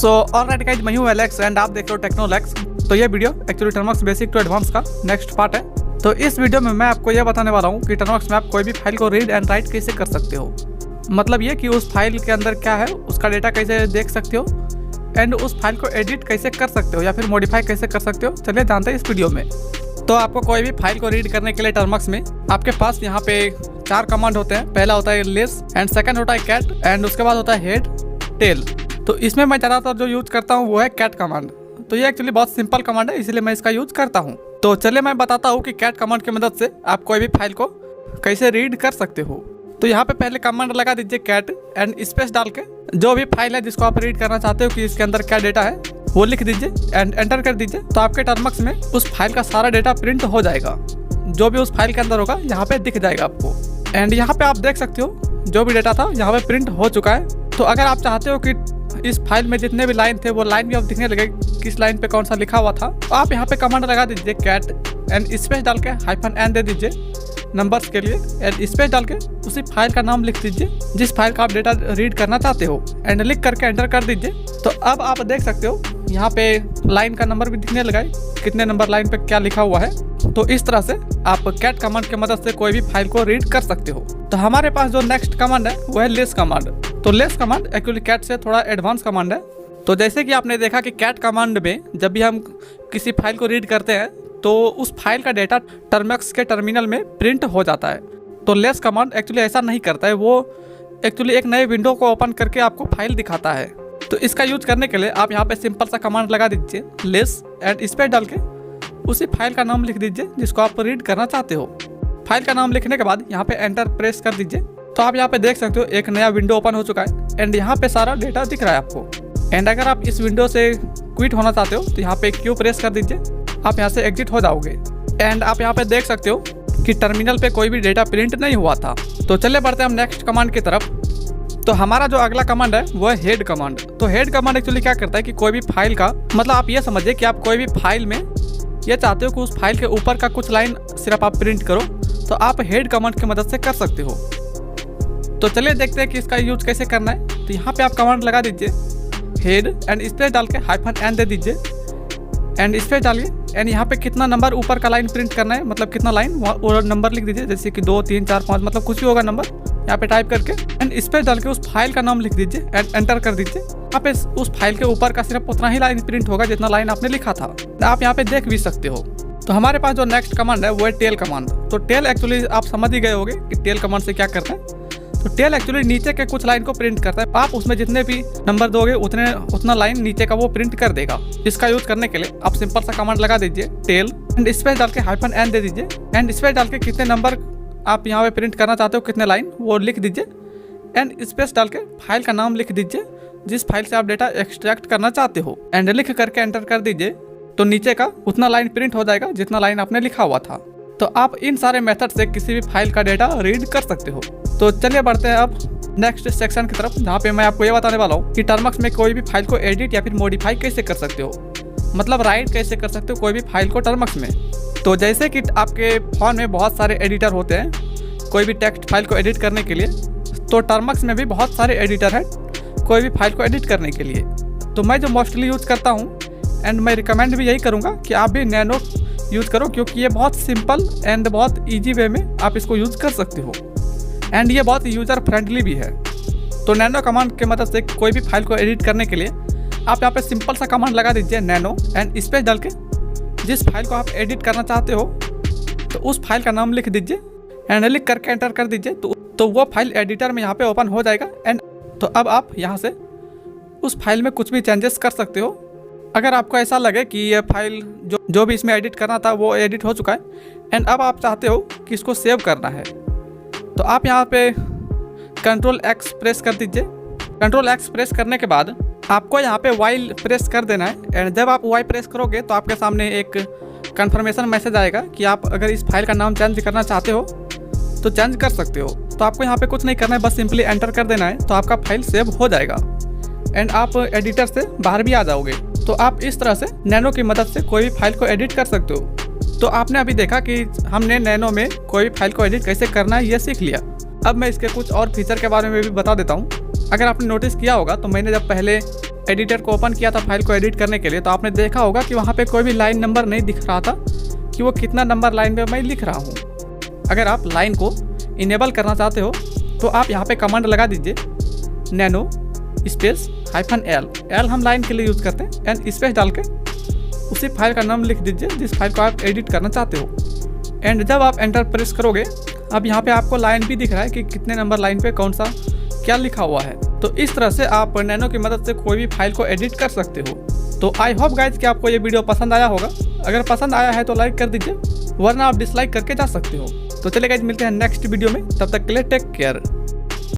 So alright guys, मैं हूं Alex and आप देख रहे हो टेक्नोलैक्स। तो ये video actually Termux basic to advance का नेक्स्ट पार्ट है। तो इस वीडियो में मैं आपको ये बताने वाला हूं कि टर्मक्स में आप कोई भी फाइल को रीड एंड राइट कैसे कर सकते हो। मतलब ये कि उस फाइल के अंदर क्या है, उसका डेटा कैसे देख सकते हो एंड उस फाइल को एडिट कैसे कर सकते हो या फिर मॉडिफाई कैसे कर सकते हो। चलिए जानते हैं इस वीडियो में। तो आपको कोई भी फाइल को रीड करने के लिए टर्मक्स में आपके पास यहाँ पे 4 कमांड होते हैं। पहला होता है लिस एंड सेकंड होता है कैट एंड उसके बाद होता है हेड टेल। तो इसमें मैं ज़्यादातर जो यूज करता हूँ वो है कैट कमांड। तो ये एक्चुअली बहुत सिंपल कमांड है, इसलिए मैं इसका यूज करता हूँ। तो चलिए मैं बताता हूँ कि कैट कमांड की मदद से आप कोई भी फाइल को कैसे रीड कर सकते हो। तो यहाँ पे पहले कमांड लगा दीजिए कैट एंड स्पेस डाल के जो भी फाइल है जिसको आप रीड करना चाहते हो कि इसके अंदर क्या डेटा है वो लिख दीजिए एंड एंटर कर दीजिए। तो आपके टर्मक्स में उस फाइल का सारा डेटा प्रिंट हो जाएगा। जो भी उस फाइल के अंदर होगा यहाँ पे दिख जाएगा आपको। एंड यहाँ पे आप देख सकते हो जो भी डेटा था यहाँ पे प्रिंट हो चुका है। तो अगर आप चाहते हो कि इस फाइल में जितने भी लाइन थे वो लाइन भी अब दिखने लगे किस लाइन पे कौन सा लिखा हुआ था, तो आप यहाँ पे कमांड लगा दीजिए कैट एंड स्पेस डाल के -n दे दीजिए नंबर्स के लिए एंड स्पेस डाल के उसी फाइल का नाम लिख दीजिए जिस फाइल का आप डेटा रीड करना चाहते हो एंड लिख करके एंटर कर दीजिए। तो अब आप देख सकते हो यहाँ पे लाइन का नंबर भी दिखने लगा है, कितने नंबर लाइन पे क्या लिखा हुआ है। तो इस तरह से आप कैट कमांड की मदद से कोई भी फाइल को रीड कर सकते हो। तो हमारे पास जो नेक्स्ट कमांड है वो है लेस कमांड। तो लेस कमांड एक्चुअली कैट से थोड़ा एडवांस कमांड है। तो जैसे कि आपने देखा कि कैट कमांड में जब भी हम किसी फाइल को रीड करते हैं तो उस फाइल का डेटा टर्मक्स के टर्मिनल में प्रिंट हो जाता है। तो लेस कमांड एक्चुअली ऐसा नहीं करता है, वो एक्चुअली एक नए विंडो को ओपन करके आपको फाइल दिखाता है। तो इसका यूज करने के लिए आप यहाँ पे सिंपल सा कमांड लगा दीजिए लेस एंड स्पेस डाल के उसी फाइल का नाम लिख दीजिए जिसको आप रीड करना चाहते हो। फाइल का नाम लिखने के बाद यहाँ पे एंटर प्रेस कर दीजिए। तो आप यहाँ पे देख सकते हो एक नया विंडो ओपन हो चुका है एंड यहाँ पे सारा डेटा दिख रहा है आपको। एंड अगर आप इस विंडो से क्विट होना चाहते हो तो यहाँ पे क्यू प्रेस कर दीजिए, आप यहाँ से एग्जिट हो जाओगे। एंड आप यहाँ पे देख सकते हो कि टर्मिनल पे कोई भी डेटा प्रिंट नहीं हुआ था। तो चलिए बढ़ते हैं हम नेक्स्ट कमांड की तरफ। तो हमारा जो अगला कमांड है वो है हेड कमांड। तो हेड कमांड एक्चुअली क्या करता है कि कोई भी फाइल का मतलब आप ये समझिए कि आप कोई भी फाइल में ये चाहते हो कि उस फाइल के ऊपर का कुछ लाइन सिर्फ आप प्रिंट करो, तो आप हेड कमांड की मदद से कर सकते हो। तो चलिए देखते हैं कि इसका यूज कैसे करना है। तो यहाँ पे आप कमांड लगा दीजिए हेड एंड स्पेस डाल के -n दे दीजिए एंड स्पेस डालिए एंड यहाँ पे कितना नंबर ऊपर का लाइन प्रिंट करना है, मतलब कितना लाइन वो नंबर लिख दीजिए, जैसे कि 2 3 4 5 मतलब कुछ भी होगा नंबर यहाँ पे टाइप करके एंड स्पेस डाल के उस फाइल का नाम लिख दीजिए एंड एंटर कर दीजिए। यहाँ पे उस फाइल के ऊपर का सिर्फ उतना ही लाइन प्रिंट होगा जितना लाइन आपने लिखा था। आप यहाँ पे देख भी सकते हो। तो हमारे पास जो नेक्स्ट कमांड है वो है टेल कमांड। तो टेल एक्चुअली आप समझ ही गए होंगे कि टेल कमांड से क्या करता है। तो टेल एक्चुअली नीचे के कुछ लाइन को प्रिंट करता है। आप उसमें जितने भी नंबर दोगे उतना लाइन नीचे का वो प्रिंट कर देगा। इसका यूज करने के लिए आप सिंपल सा कमांड लगा दीजिए टेल एंड स्पेस डाल के -n दे दीजिए एंड स्पेस डाल के कितने नंबर आप यहाँ पे प्रिंट करना चाहते हो, कितने लाइन वो लिख दीजिए एंड स्पेस डाल के फाइल का नाम लिख दीजिए जिस फाइल से आप डेटा एक्सट्रैक्ट करना चाहते हो एंड लिख करके एंटर कर दीजिए। तो नीचे का उतना लाइन प्रिंट हो जाएगा जितना लाइन आपने लिखा हुआ था। तो आप इन सारे मेथड से किसी भी फाइल का डेटा रीड कर सकते हो। तो चलिए बढ़ते हैं अब नेक्स्ट सेक्शन की तरफ, जहाँ पे मैं आपको ये बताने वाला हूँ कि टर्मक्स में कोई भी फाइल को एडिट या फिर मॉडिफाई कैसे कर सकते हो, मतलब राइट कैसे कर सकते हो कोई भी फाइल को टर्मक्स में। तो जैसे कि आपके फोन में बहुत सारे एडिटर होते हैं कोई भी टेक्स्ट फाइल को एडिट करने के लिए, तो टर्मक्स में भी बहुत सारे एडिटर हैं कोई भी फाइल को एडिट करने के लिए। तो मैं जो मोस्टली यूज़ करता हूँ एंड मैं रिकमेंड भी यही करूँगा कि आप भी नैनो यूज़ करो, क्योंकि ये बहुत सिंपल एंड बहुत ईजी वे में आप इसको यूज़ कर सकते हो एंड ये बहुत यूज़र फ्रेंडली भी है। तो नैनो कमांड की मदद से कोई भी फाइल को एडिट करने के लिए आप यहाँ पे सिंपल सा कमांड लगा दीजिए नैनो एंड स्पेस डाल के जिस फाइल को आप एडिट करना चाहते हो तो उस फाइल का नाम लिख दीजिए एंड लिख करके एंटर कर दीजिए। तो वो फाइल एडिटर में यहाँ पे ओपन हो जाएगा एंड तो अब आप यहाँ से उस फाइल में कुछ भी चेंजेस कर सकते हो। अगर आपको ऐसा लगे कि ये फाइल जो भी इसमें एडिट करना था वो एडिट हो चुका है एंड अब आप चाहते हो कि इसको सेव करना है, तो आप यहाँ पे Ctrl+X प्रेस कर दीजिए। Ctrl+X प्रेस करने के बाद आपको यहाँ पे Y प्रेस कर देना है एंड जब आप Y प्रेस करोगे तो आपके सामने एक कन्फर्मेशन मैसेज आएगा कि आप अगर इस फाइल का नाम चेंज करना चाहते हो तो चेंज कर सकते हो। तो आपको यहाँ पे कुछ नहीं करना है, बस सिंपली एंटर कर देना है, तो आपका फाइल सेव हो जाएगा एंड आप एडिटर से बाहर भी आ जाओगे। तो आप इस तरह से नैनो की मदद से कोई भी फाइल को एडिट कर सकते हो। तो आपने अभी देखा कि हमने नैनो में कोई भी फाइल को एडिट कैसे करना है ये सीख लिया। अब मैं इसके कुछ और फीचर के बारे में भी बता देता हूँ। अगर आपने नोटिस किया होगा तो मैंने जब पहले एडिटर को ओपन किया था फाइल को एडिट करने के लिए, तो आपने देखा होगा कि वहाँ पे कोई भी लाइन नंबर नहीं दिख रहा था कि वो कितना नंबर लाइन पे मैं लिख रहा हूँ। अगर आप लाइन को इनेबल करना चाहते हो तो आप यहाँ पे कमांड लगा दीजिए नैनो स्पेस -l। एल हम लाइन के लिए यूज़ करते हैं। एन स्पेस डाल के उसी फाइल का नाम लिख दीजिए जिस फाइल को आप एडिट करना चाहते हो। एंड जब आप एंटर प्रेस करोगे, अब यहाँ पे आपको लाइन भी दिख रहा है कि कितने नंबर लाइन पे कौन सा क्या लिखा हुआ है। तो इस तरह से आप नैनो की मदद से कोई भी फाइल को एडिट कर सकते हो। तो आई होप गाइज कि आपको ये वीडियो पसंद आया होगा। अगर पसंद आया है तो लाइक कर दीजिए, वरना आप डिसलाइक करके जा सकते हो। तो चलिए गाइज, मिलते हैं नेक्स्ट वीडियो में, तब तक के लिए टेक केयर।